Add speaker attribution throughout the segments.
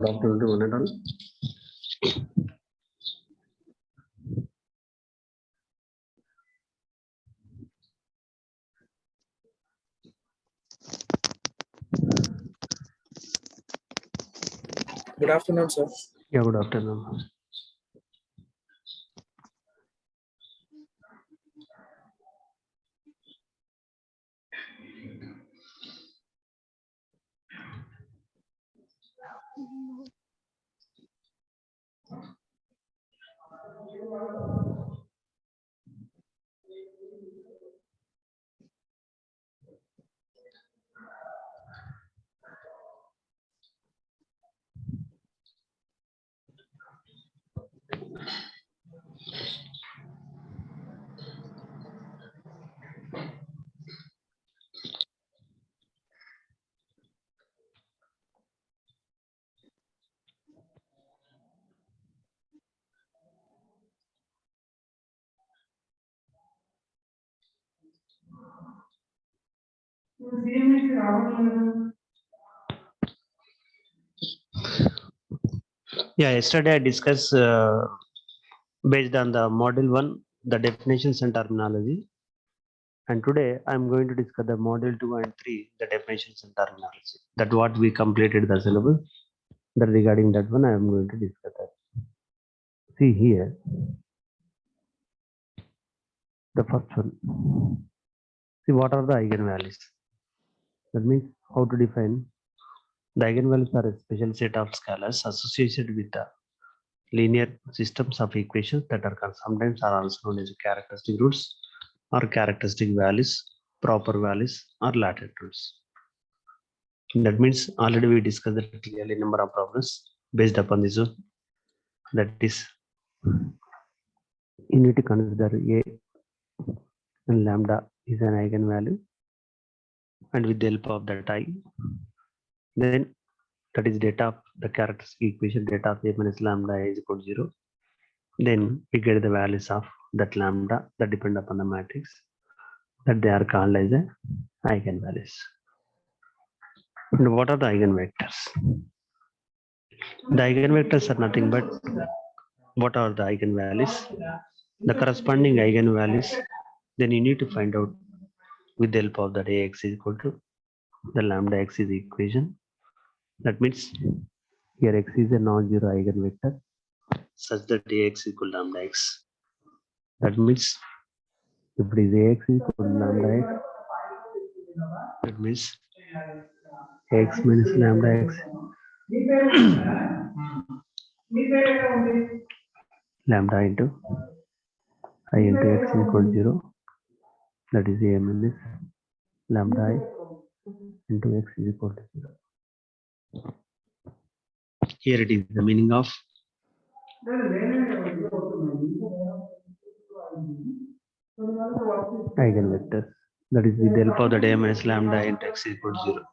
Speaker 1: afternoon to one and all.
Speaker 2: Good afternoon, sir.
Speaker 1: Yeah, good afternoon. Yeah, yesterday I discussed based on the module 1, the definitions and terminology. And today I'm going to discuss the module 2 and 3, the definitions and terminology. That what we completed the syllabus. That regarding that one, I am going to discuss that. See here, the first one. See what are the eigenvalues? That means how to define the eigenvalues are a special set of scalars associated with the linear systems of equations that are sometimes are also known as characteristic roots or characteristic values, proper values, or latent roots. That means already we discussed that clearly number of problems based upon this one. That is, you need to consider A and lambda is an eigenvalue, and with the help of that I, then that is data of the characteristic equation, data of A minus lambda is equal to 0. Then we get the values of that lambda that depend upon the matrix, that they are called as a eigenvalues. And what are the eigenvectors? The eigenvectors are nothing but what are the eigenvalues? The corresponding eigenvalues, then you need to find out with the help of that Ax is equal to the lambda x is equation. That means here x is a non-zero eigenvector such that Ax equal to lambda x. That means if it is Ax equal to lambda x, that means x minus lambda x lambda into I into x is equal to 0. That is A minus lambda I into x is equal to 0. Here it is the meaning of eigenvectors. That is with the help of the A minus lambda into x is equal to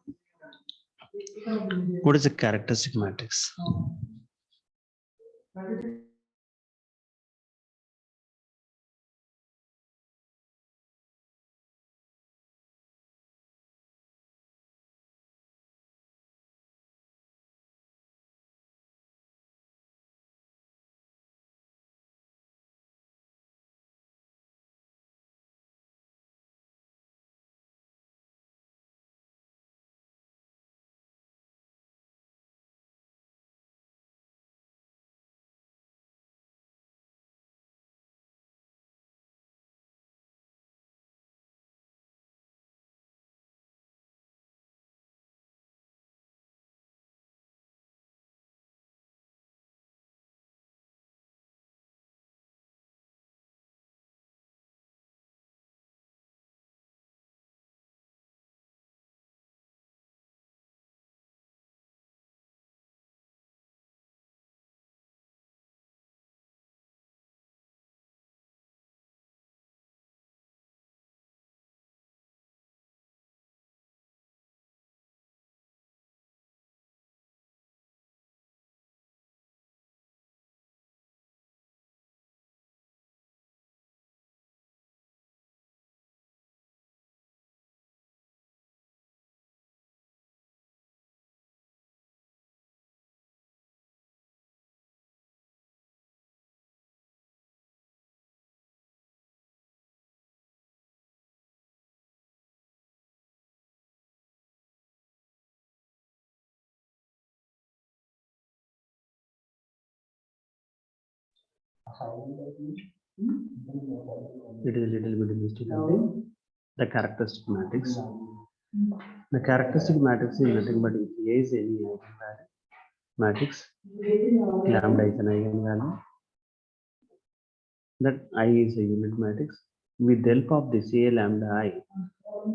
Speaker 1: 0. What is a characteristic matrix? It is a little bit mistake. The characteristic matrix. The characteristic matrix is nothing but if A is any eigenvalue matrix, lambda is an eigenvalue, that I is a unit matrix. With the help of this A lambda I,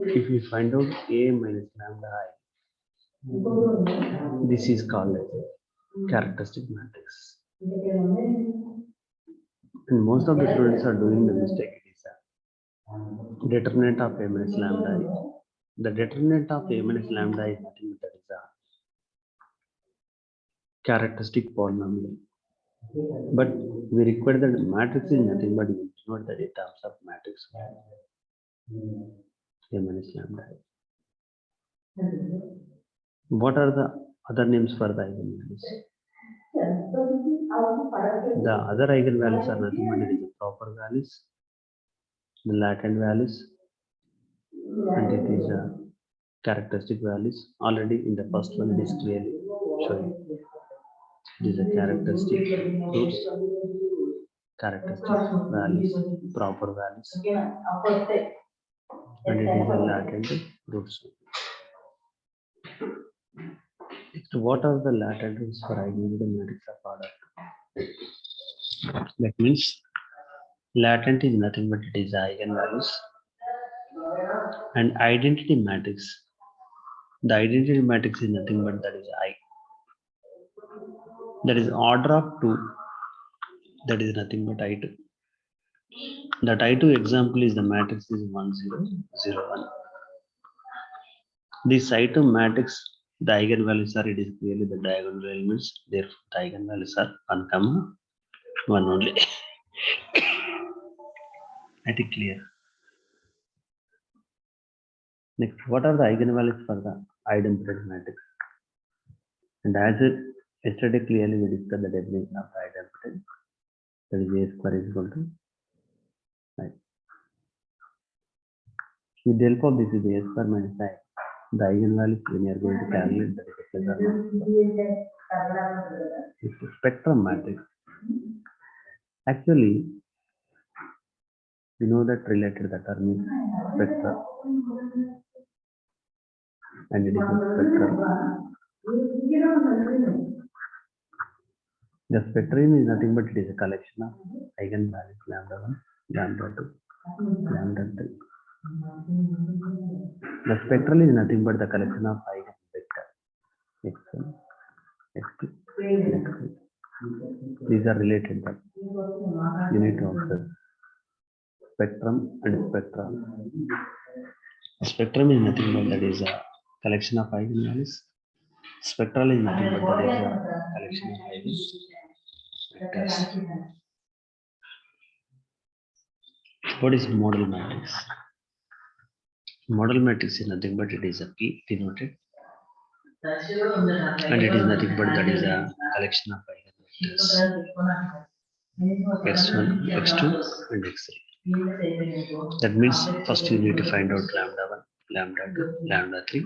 Speaker 1: if we find out A minus lambda I, this is called as a characteristic matrix. And most of the students are doing the mistake. It is a determinant of A minus lambda I. The determinant of A minus lambda is nothing but that is a characteristic polynomial. But we require that matrix is nothing but you denote the terms of matrix A minus lambda I. What are the other names for the eigenvalues? The other eigenvalues are nothing but it is the proper values, the latent values, and it is a characteristic values. Already in the first one it is clearly showing. It is a characteristic roots, characteristic values, proper values, and it is a latent roots. So what are the latent roots for eigenvalue matrix of order? That means latent is nothing but it is eigenvalues, and identity matrix. The identity matrix is nothing but that is I. That is order of 2. That is nothing but I2. That I2 example is the matrix is 1 0 0 1. This I2 matrix, the eigenvalues are it is clearly the diagonal elements. Therefore, the eigenvalues are 1 comma 1 only. I think clear. Next, what are the eigenvalues for the idempotent matrix? And as it yesterday clearly we discussed the definition of idempotent. That is A square is equal to I. With the help of this is A square minus I. The eigenvalues when you are going to calculate that is a plus or minus. It's a spectrum matrix. Actually, you know that related the term is spectrum, and it is a spectrum. The spectrum is nothing but it is a collection of eigenvalues lambda 1, lambda 2, lambda 3. The spectral is nothing but the collection of eigenvector x1, x2, x3. These are related. But you need to observe spectrum and spectrum. Spectrum is nothing but that is a collection of eigenvalues. Spectral is nothing but that is a collection of eigenvectors. What is model matrix? Model matrix is nothing but it is a P denoted, and it is nothing but that is a collection of eigenvectors x1, x2, and x3. That means first you need to find out lambda 1, lambda 2, lambda 3.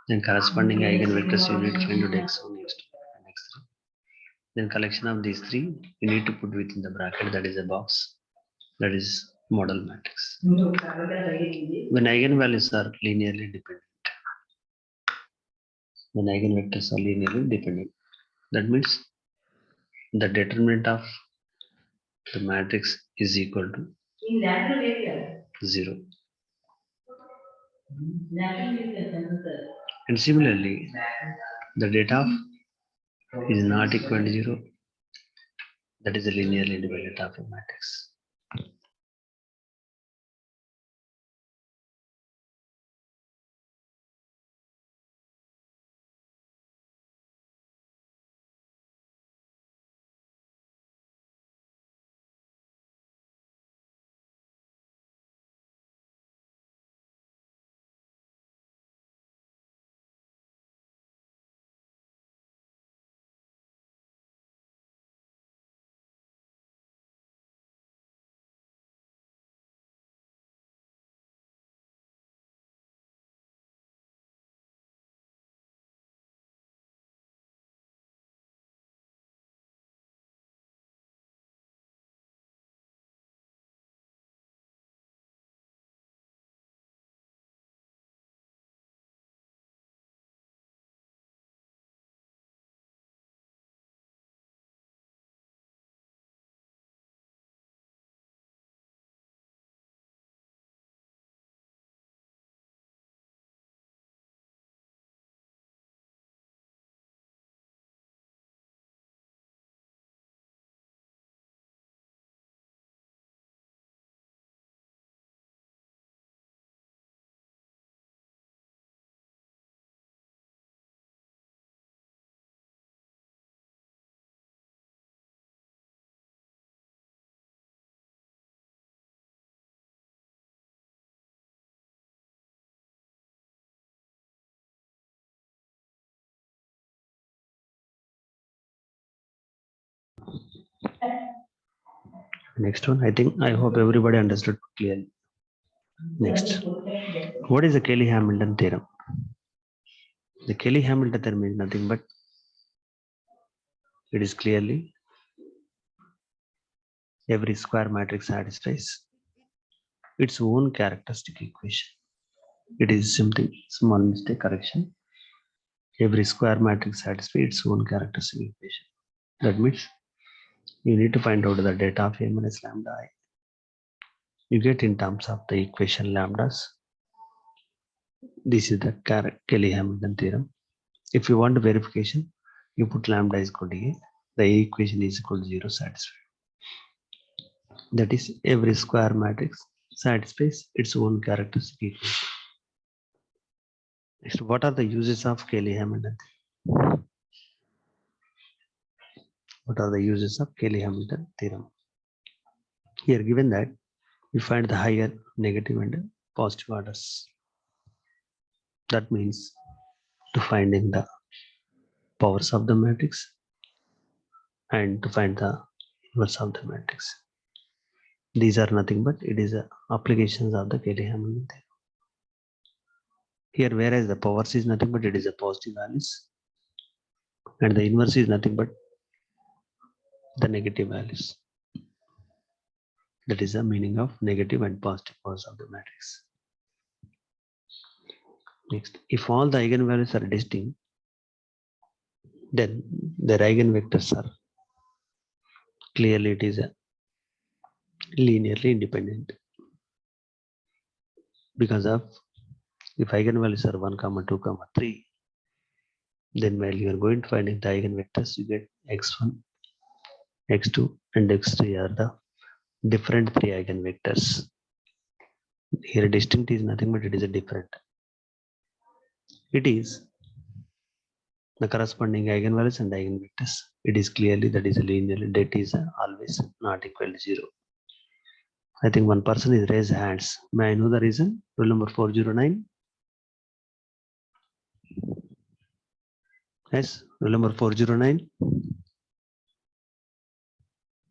Speaker 1: Then corresponding eigenvectors you need to find out x1, x2, and x3. Then collection of these three you need to put within the bracket, that is a box. That is model matrix. When eigenvalues are linearly dependent, when eigenvectors are linearly dependent, that means the determinant of the matrix is equal to 0. And similarly, the data is not equal to 0. That is a linearly independent of a matrix. Next one, I hope everybody understood clearly. Next, what is the Kelly-Hamilton theorem? The Kelly-Hamilton theorem is nothing but it is clearly every square matrix satisfies its own characteristic equation. It is something small mistake correction. Every square matrix satisfies its own characteristic equation. That means you need to find out the data of A minus lambda I. You get in terms of the equation lambdas. This is the Kelly-Hamilton theorem. If you want verification, you put lambda is equal to A. The equation is equal to 0 satisfied. That is every square matrix satisfies its own characteristic equation. Next, what are the uses of Kelly-Hamilton theorem? What are the uses of Kelly-Hamilton theorem? Here given that we find the higher negative and positive orders. That means to finding the powers of the matrix and to find the inverse of the matrix. These are nothing but it is applications of the Kelly-Hamilton theorem. Here, whereas the powers is nothing but it is a positive values, and the inverse is nothing but the negative values. That is the meaning of negative and positive powers of the matrix. Next, if all the eigenvalues are distinct, then their eigenvectors are clearly it is a linearly independent, because of if eigenvalues are 1, 2, 3, then while you are going to finding the eigenvectors, you get x1, x2, and x3 are the different 3 eigenvectors. Here distinct is nothing but it is a different. It is the corresponding eigenvalues and eigenvectors. It is clearly that is a linear, that is always not equal to 0. I think one person is raised hands. May I know the reason? Roll number 409. Yes, roll number 409.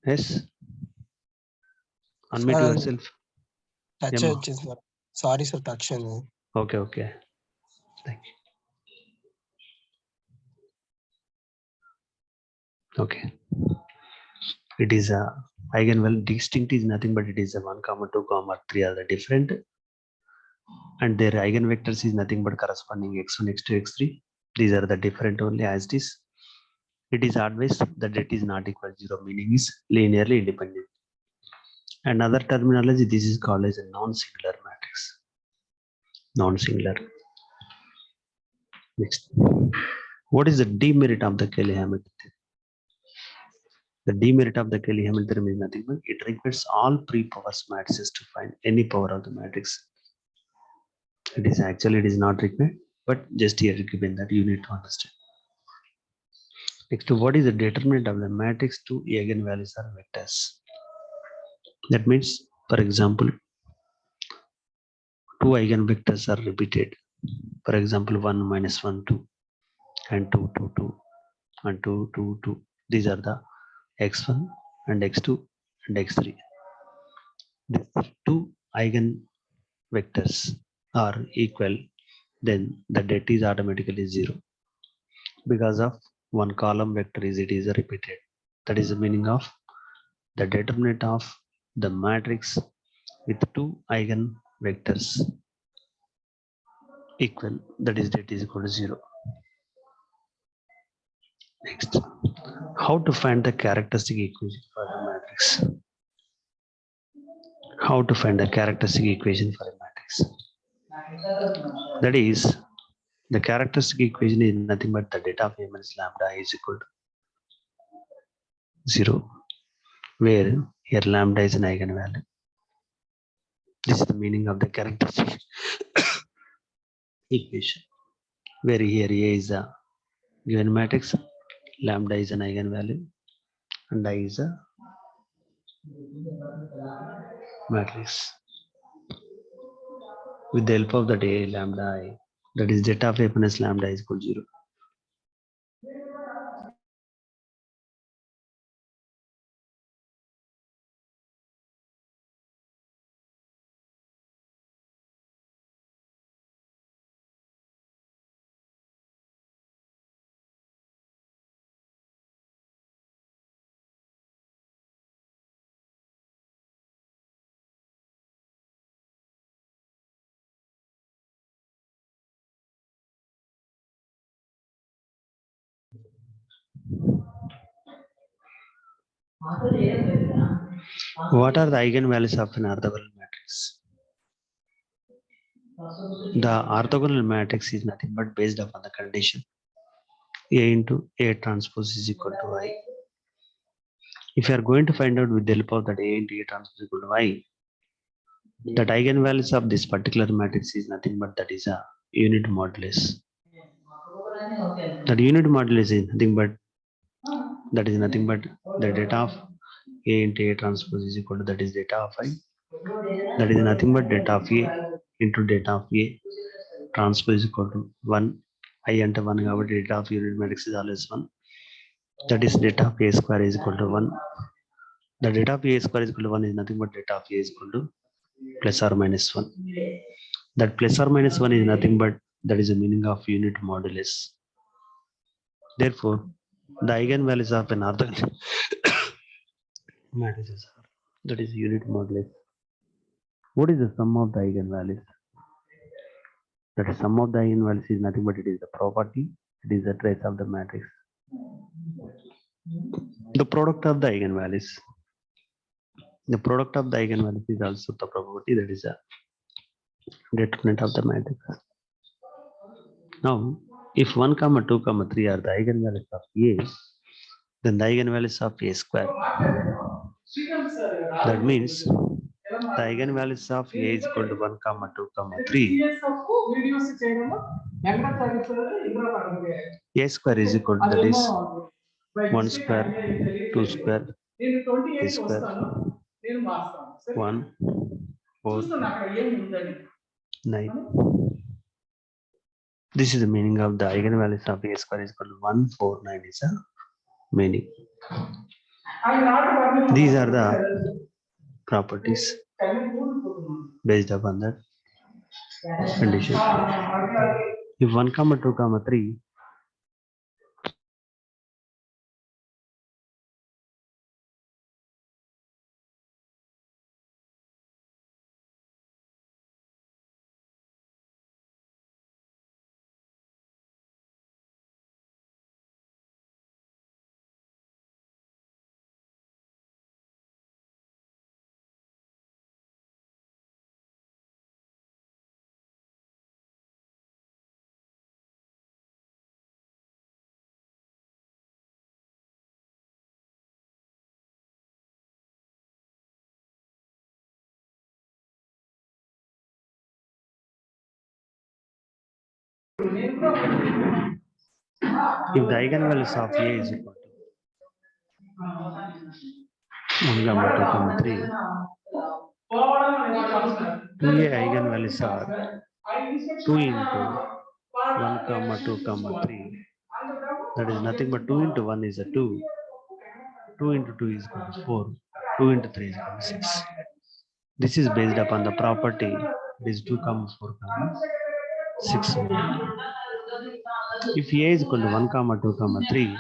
Speaker 1: Yes. Unmute yourself.
Speaker 2: Touch sir. Sorry, sir. Touch.
Speaker 1: Okay. Thank you. Okay. It is a eigenvalue distinct is nothing but it is a 1, 2, 3 are the different, and their eigenvectors is nothing but corresponding x1, x2, x3. These are the different only as it is. It is always that it is not equal to 0, meaning is linearly independent. Another terminology, this is called as a non-singular matrix. Non-singular. Next, what is the demerit of the Kelly-Hamilton theorem? The demerit of the Kelly-Hamilton theorem is nothing but it requires all pre-powers matrices to find any power of the matrix. It is not required, but just here given that you need to understand. Next, what is the determinant of the matrix to eigenvalues or vectors? That means, for example, 2 eigenvectors are repeated. For example, 1, -1, 2, and 2, 2, 2, and 2, 2, 2. These are the x1 and x2 and x3. These 2 eigenvectors are equal, then the det is automatically 0 because of one column vector is repeated. That is the meaning of the determinant of the matrix with 2 eigenvectors equal, that is det is equal to 0. Next, how to find the characteristic equation for the matrix? How to find the characteristic equation for a matrix? That is, the characteristic equation is nothing but the data of A minus lambda is equal to 0, where here lambda is an eigenvalue. This is the meaning of the characteristic equation, where here A is a given matrix, lambda is an eigenvalue, and I is a matrix. With the help of that A lambda I, that is data of A minus lambda is equal to 0. What are the eigenvalues of an orthogonal matrix? The orthogonal matrix is nothing but based upon the condition A into A transpose is equal to I. If you are going to find out with the help of that A into A transpose equal to I, that eigenvalues of this particular matrix is nothing but that is a unit modulus. That unit modulus is nothing but the data of A into A transpose is equal to that is data of I. That is nothing but data of A into data of A transpose is equal to 1. I enter 1 కాబట్టి data of unit matrix is always 1. That is data of A square is equal to 1. The data of A square is equal to 1 is nothing but data of A is equal to plus or minus 1. That plus or minus 1 is nothing but that is the meaning of unit modulus. Therefore, the eigenvalues of an orthogonal matrices are that is unit modulus. What is the sum of the eigenvalues? That is sum of the eigenvalues is nothing but it is the property, it is the trace of the matrix. The product of the eigenvalues. The product of the eigenvalues is also the property that is a determinant of the matrix. Now, if 1, 2, 3 are the eigenvalues of A, then the eigenvalues of A square. That means the eigenvalues of A is equal to 1, 2, 3. A square is equal to that is 1 square, 2 square, 3 square, 1, 4, 9. This is the meaning of the eigenvalues of A square is equal to 1, 4, 9 is a meaning. These are the properties based upon that condition. If 1, 2, 3, if the eigenvalues of A is equal to 1, 2, 3, 2A eigenvalues are 2 into 1, 2, 3. That is nothing but 2 into 1 is a 2. 2 into 2 is equal to 4. 2 into 3 is equal to 6. This is based upon the property is 2, 4, 6. If A is equal to 1, 2, 3,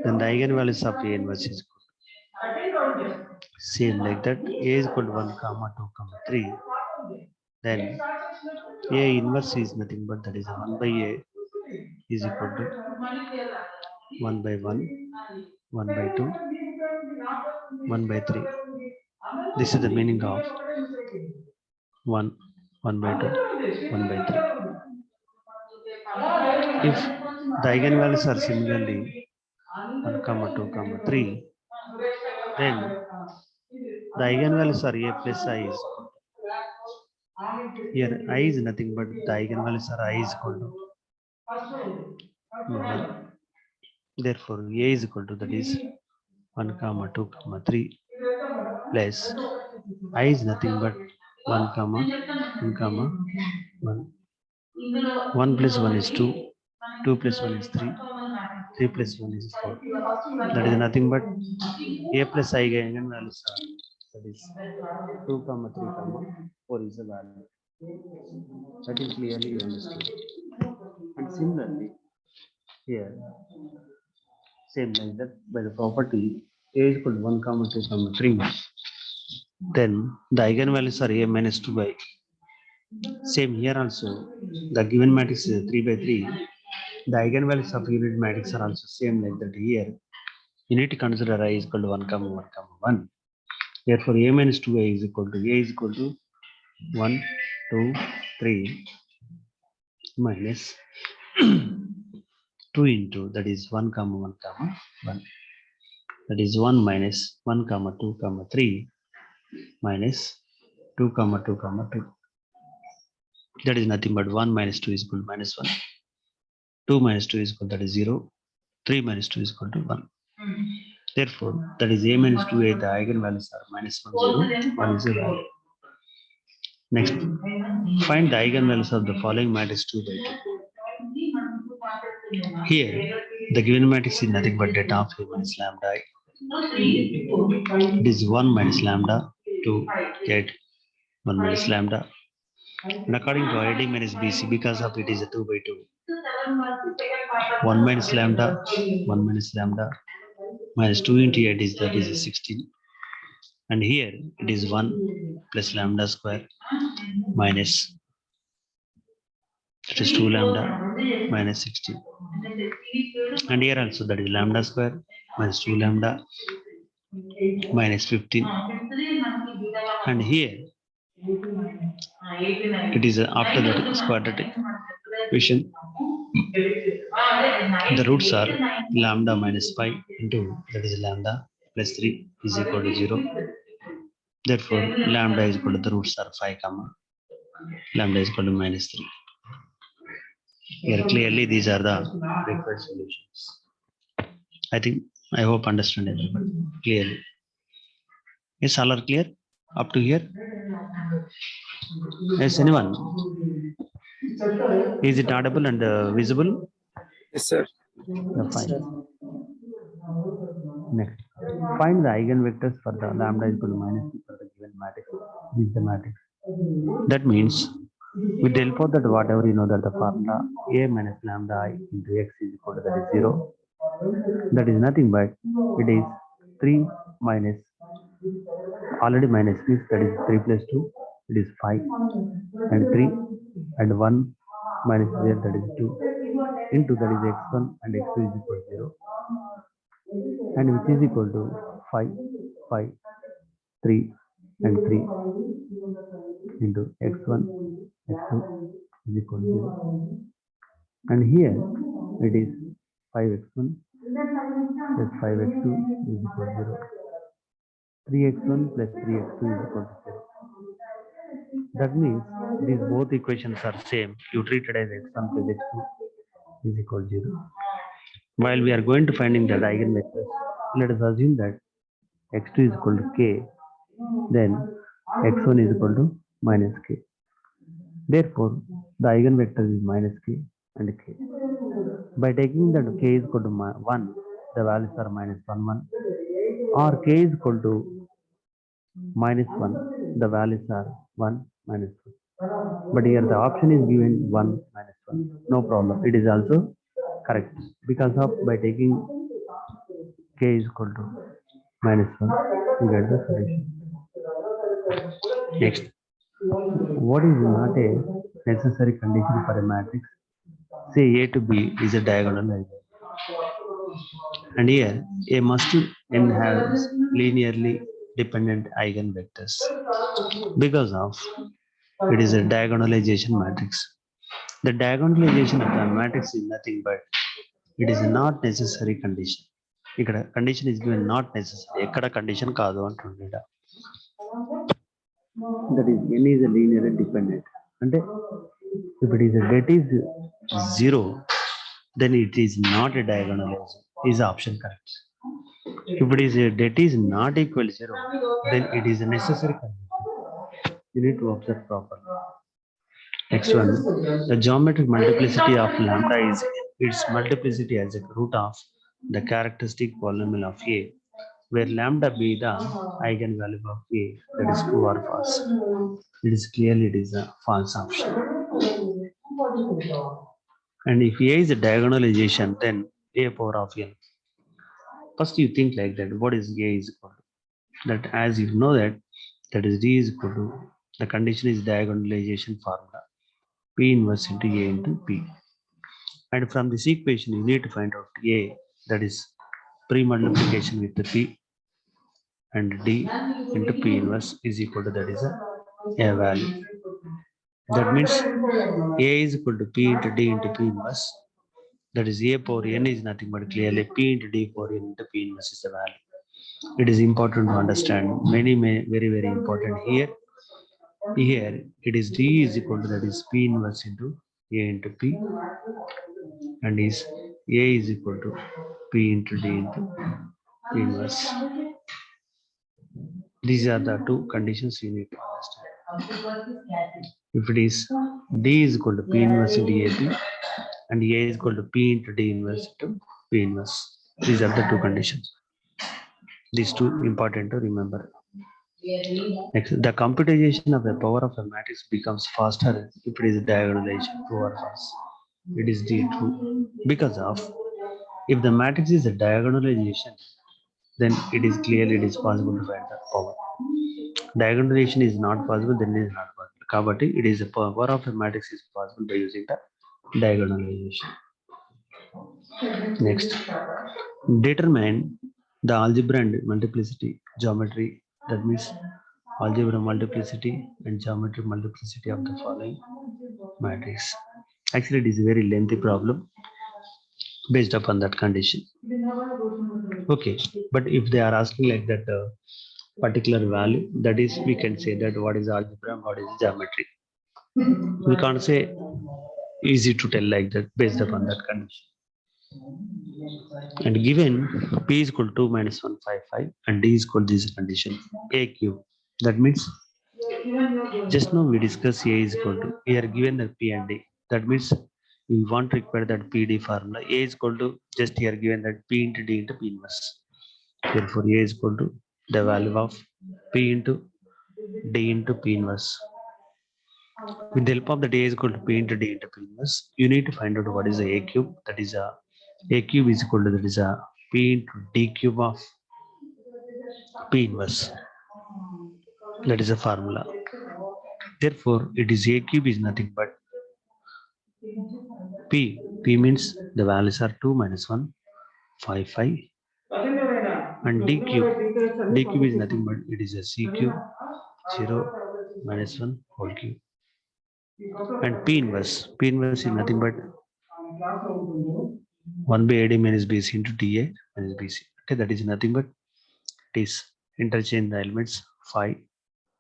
Speaker 1: then the eigenvalues of A inverse is equal to same like that. A is equal to 1, 2, 3. Then A inverse is nothing but that is 1 by A is equal to 1 by 1, 1 by 2, 1 by 3. This is the meaning of 1, 1 by 2, 1 by 3. If the eigenvalues are similarly 1, 2, 3, then the eigenvalues are A plus I is equal to. Here I is nothing but the eigenvalues are I is equal to 1. Therefore, A is equal to that is 1, 2, 3 plus I is nothing but 1, 1, 1. 1 plus 1 is 2, 2 plus 1 is 3, 3 plus 1 is 4. That is nothing but A plus I eigenvalues are that is 2, 3, 4 is the value. That is clearly understood. And similarly, here, same like that by the property A is equal to 1, 2, 3. Then the eigenvalues are A minus 2 by. Same here also, the given matrix is 3 by 3. The eigenvalues of unit matrix are also same like that here. You need to consider I is equal to 1 comma 1 comma 1. Therefore a minus 2a is equal to 1 2 3 minus 2 into that is 1 comma 1 comma 1, that is 1 minus 1 comma 2 comma 3 minus 2 comma 2 comma 2, that is nothing but 1 minus 2 is equal to minus 1, 2 minus 2 is equal to that is 0, 3 minus 2 is equal to 1. Therefore that is a minus 2a, the eigenvalues are minus 1 0 1 is a value. Next, find the eigenvalues of the following matrix 2 by 2. Here, the given matrix is nothing but data of a minus lambda I. It is 1 minus lambda 2 get 1 minus lambda. And according to ID minus BC, because of it is a 2 by 2, 1 minus lambda, 1 minus lambda, minus 2 into 8 is that is a 16. And here it is 1 plus lambda square minus that is 2 lambda minus 16. And here also that is lambda square minus 2 lambda minus 15. And here it is after the quadratic equation, the roots are lambda minus 5 into that is lambda plus 3 is equal to 0. Therefore lambda is equal to the roots are 5 comma lambda is equal to minus 3. Here clearly these are the required solutions. I think I hope understand everybody clearly. Yes, all are clear up to here? Yes, anyone? Is it audible and visible?
Speaker 3: Yes, sir.
Speaker 1: Yeah, fine. Next, find the eigenvectors for the lambda is equal to minus 2 for the given matrix. This is the matrix. That means with the help of that whatever you know that the formula a minus lambda I into x is equal to that is 0. That is nothing but it is 3 minus already minus this, that is 3 plus 2, it is 5 and 3 and 1 minus there, that is 2 into that is x1 and x2 is equal to 0 and which is equal to 5 5 3 and 3 into x1 x2 is equal to 0. And here it is 5x1 plus 5x2 is equal to 0. 3x1 plus 3x2 is equal to 0. That means these both equations are same. You treat it as x1 plus x2 is equal to 0. While we are going to finding the eigenvectors, let us assume that x2 is equal to k, then x1 is equal to minus k. Therefore, the eigenvector is minus k and k. By taking that k is equal to 1, the values are minus 1 1, or k is equal to minus 1, the values are 1 minus 1. But here the option is given 1 minus 1. No problem. It is also correct because of by taking k is equal to minus 1, you get the solution. Next, what is not a necessary condition for a matrix? Say A to B is a diagonal algebra. And here A must n has linearly dependent eigenvectors because of it is a diagonalization matrix. The diagonalization of the matrix is nothing but it is not necessary condition. ఇక్కడ condition is given not necessary. ఎక్కడ condition కాదు అంటుండేట. That is n is a linearly dependent. అంటే if it is a det is 0, then it is not a diagonalization. Is the option correct? If it is a det is not equal to 0, then it is a necessary condition. You need to observe properly. Next one, the geometric multiplicity of lambda is its multiplicity as a root of the characteristic polynomial of A, where lambda be the eigenvalue of A, that is true or false. It is clearly it is a false option. And if A is a diagonalization, then A power of n. First you think like that, what is A is equal to? That as you know that is D is equal to, the condition is diagonalization formula. P inverse into A into P. And from this equation, you need to find out A, that is pre-multiplication with the P and D into P inverse is equal to that is a value. That means A is equal to P into D into P inverse. That is A power n is nothing but clearly P into D power n into P inverse is the value. It is important to understand. Very, very important here. Here it is D is equal to that is P inverse into A into P, and is A is equal to P into D into P inverse. These are the two conditions you need to understand. If it is D is equal to P inverse into AP and A is equal to P into D inverse into P inverse, these are the two conditions. These two important to remember. Next, the computation of the power of a matrix becomes faster if it is diagonalization, true or false. It is the true because of if the matrix is a diagonalization, then it is possible to find the power. Diagonalization is not possible, then it is not possible. Kabatti, it is the power of a matrix is possible by using the diagonalization. Next, determine the algebra and multiplicity geometry. That means algebra multiplicity and geometry multiplicity of the following matrix. Actually, it is a very lengthy problem based upon that condition. Okay, but if they are asking like that particular value, that is, we can say that what is algebra and what is geometry. We can't say easy to tell like that based upon that condition. And given P is equal to 2 minus 155 and D is equal to this condition A cube. That means just now we discussed A is equal to, we are given the P and D. That means we want to require that PD formula. A is equal to, just here given that P into D into P inverse. Therefore, A is equal to the value of P into D into P inverse. With the help of the A is equal to P into D into P inverse, you need to find out what is the A cube. That is A cube is equal to that is a P into D cube of P inverse. That is a formula. Therefore, it is A cube is nothing but P. P means the values are 2 minus 1, 5, 5. And D cube. D cube is nothing but it is a C cube, 0 minus 1 whole cube. And P inverse. P inverse is nothing but 1 by AD minus BC into TA minus BC. Okay, that is nothing but it is interchange the elements 5,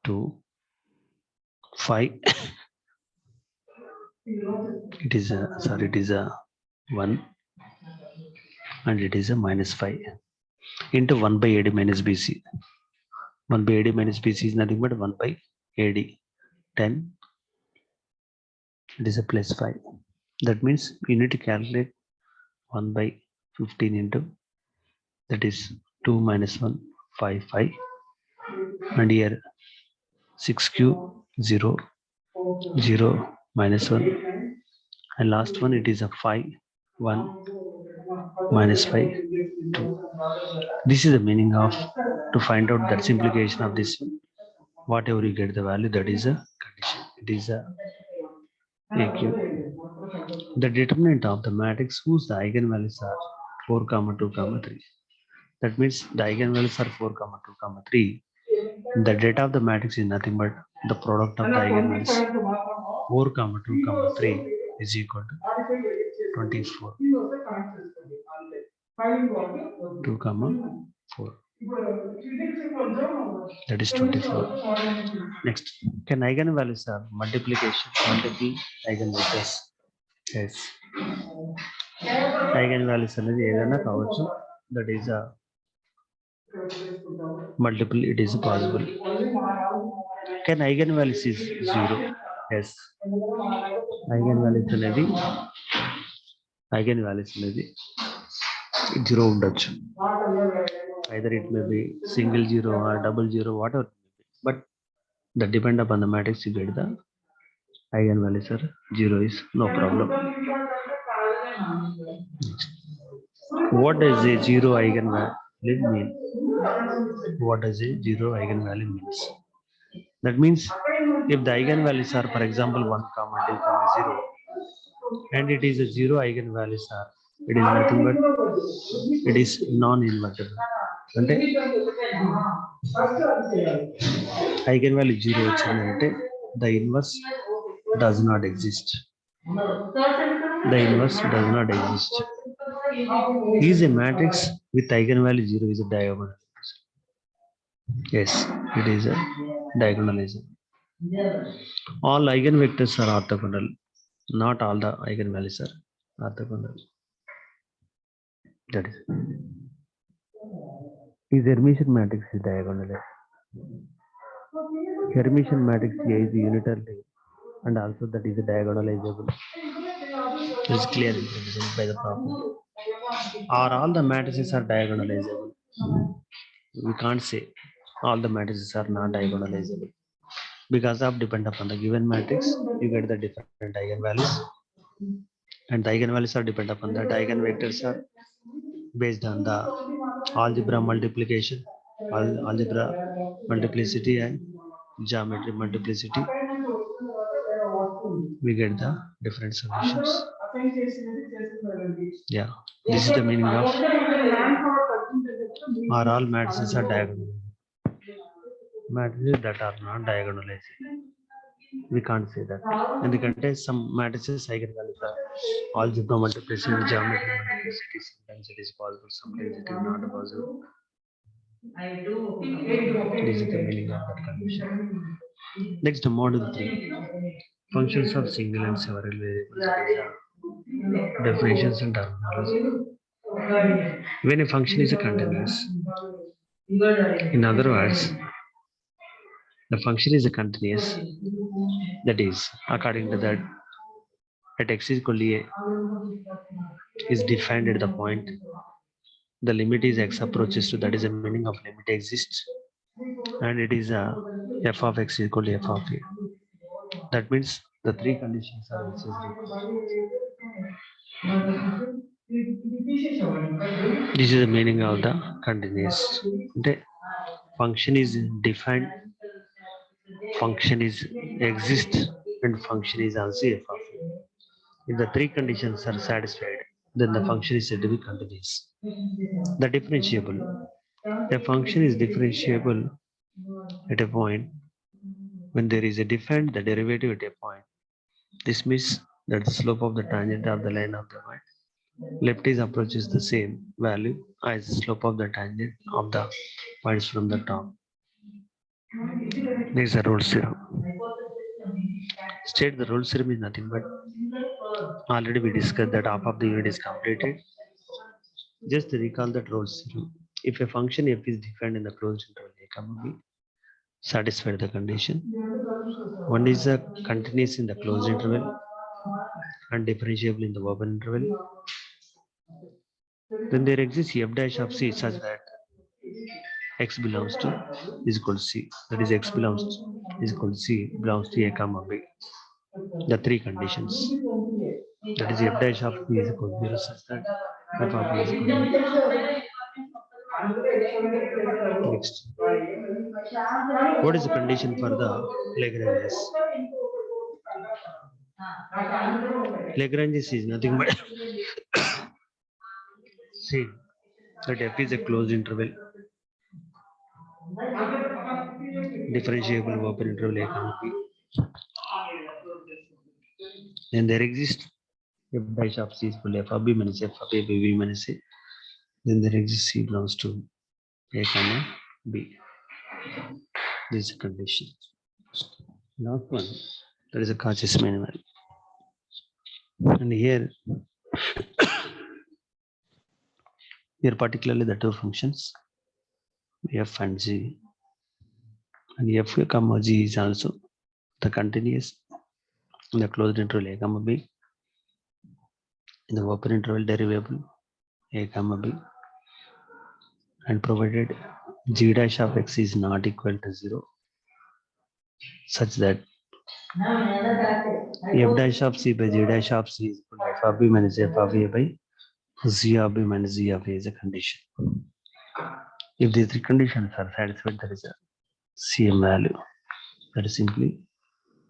Speaker 1: 2, 5. It is a sorry, it is a 1 and it is a minus 5 into 1 by AD minus BC. 1 by AD minus BC is nothing but 1 by AD 10. It is a plus 5. That means you need to calculate 1 by 15 into that is 2 minus 1, 5, 5. And here 6 cube 0, 0 minus 1. And last one it is a 5, 1 minus 5, 2. This is the meaning of to find out that simplification of this one. Whatever you get the value, that is a condition. It is a AQ. The determinant of the matrix whose the eigenvalues are 4, 2, 3. That means the eigenvalues are 4, 2, 3. The data of the matrix is nothing but the product of the eigenvalues 4, 2, 3 is equal to 24. 2, 4. That is 24. Next, can eigenvalues have multiplication, multiple eigenvectors? Yes. Eigenvalues అనేది ఏదైనా కావచ్చు. That is a multiple. It is possible. Can eigenvalues is 0? Yes. Eigenvalues అనేది 0 ఉండొచ్చు. Either it may be single 0 or double 0, whatever. But that depend upon the matrix you get the eigenvalues are 0 is no problem. What does a 0 eigenvalue mean? What does a 0 eigenvalue means? That means if the eigenvalues are, for example, 1, 2, 0, and it is a 0 eigenvalues are it is nothing but it is non-invertible. అంటే eigenvalue 0 వచ్చిందంటే the inverse does not exist. The inverse does not exist. Is a matrix with eigenvalue 0 is a diagonal? Yes, it is a diagonalism. All eigenvectors are orthogonal. Not all the eigenvalues are orthogonal. That is Hermitian matrix is diagonal. Hermitian matrix A is unitary and also that is diagonalizable. It is clear by the problem. Or all the matrices are diagonalizable. We can't say all the matrices are not diagonalizable. Because of depend upon the given matrix, you get the different eigenvalues. And the eigenvalues are depend upon that. Eigenvectors are based on the algebra multiplication, algebra multiplicity and geometry multiplicity. We get the different solutions. Yeah, this is the meaning of are all matrices are diagonal. Matrices that are not diagonalized. We can't say that. ఎందుకంటే some matrices eigenvalues are algebra multiplicity, geometry multiplicity. Sometimes it is possible, sometimes it is not possible. This is the meaning of that condition. Next, module 3. Functions of single and several variables. Definitions and terminology. When a function is a continuous, in other words, the function is a continuous, that is, according to that, at x is equal to a is defined at the point the limit is x approaches to, that is the meaning of limit exists, and it is a f of x is equal to f of a. That means the three conditions are necessary. This is the meaning of the continuous. The function is defined, function is exists, and function is also f of a. If the three conditions are satisfied, then the function is said to be continuous. The differentiable. A function is differentiable at a point when there is a defined the derivative at a point. This means that the slope of the tangent of the line of the point left is approaches the same value as the slope of the tangent of the points from the top. Next, the Rolle's theorem. State the Rolle's theorem is nothing but already we discussed that half of the unit is completed. Just recall that Rolle's theorem. If a function f is defined in the closed interval a comma b, satisfied the condition. One is a continuous in the closed interval and differentiable in the open interval. Then there exists f dash of c such that x belongs to is equal to c. That is x belongs to is equal to c belongs to a comma b. The three conditions. That is f dash of b is equal to 0 such that f of b is equal to 0. Next. What is the condition for the Lagrange's? Lagrange's is nothing but see that f is a closed interval, differentiable open interval a comma b. Then there exists f dash of c is equal to f of b minus f of a by b minus a. Then there exists c belongs to a comma b. This is a condition. Last one, that is a Cauchy's minimal. And here particularly the two functions f and g, and f comma g is also the continuous in the closed interval a comma b, in the open interval derivable a comma b, and provided g dash of x is not equal to 0 such that f dash of c by g dash of c is equal to f of b minus f of a by z of b minus z of a is a condition. If these three conditions are satisfied, there is a CM value. That is simply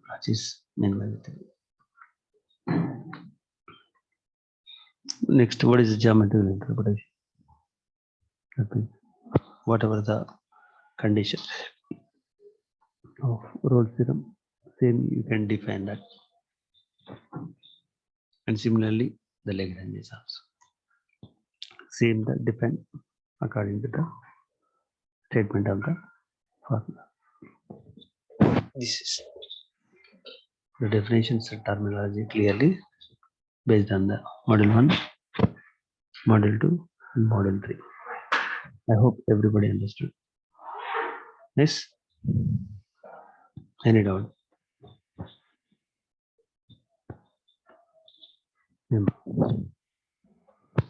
Speaker 1: Cauchy's minimal theorem. Next, what is geometrical interpretation? That means whatever the condition of Rolle's theorem, same you can define that. And similarly, the Lagrange is also same that define according to the statement of the formula. This is the definitions and terminology clearly based on the model 1, model 2, and model 3. I hope everybody understood. Yes? Any doubt?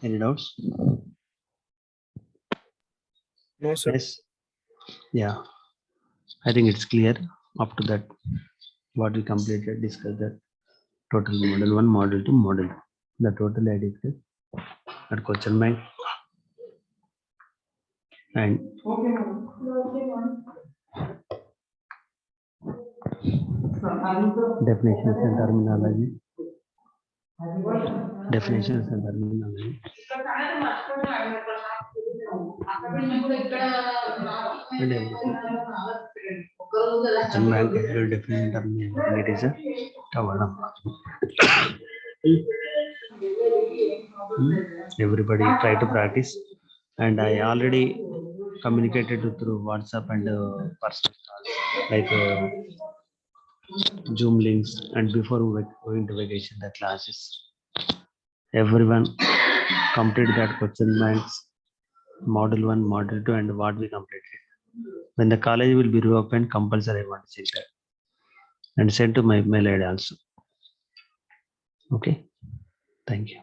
Speaker 1: Any doubts?
Speaker 2: No, sir.
Speaker 1: Yes. Yeah. I think it's clear. Up to that, what we completed, discussed that total model 1, model 2, model 2. The total I discussed at question bank. And definitions and terminology. Definitions and terminology. And everything. Question bank will define terminology. It is a tower. Everybody try to practice. And I already communicated through WhatsApp and personal calls, like Zoom links, and before going to vacation, the classes. Everyone complete that question banks, model 1, model 2, and what we completed. When the college will be reopened, compulsory I want to see that. And send to my mail ID also. Okay. Thank you.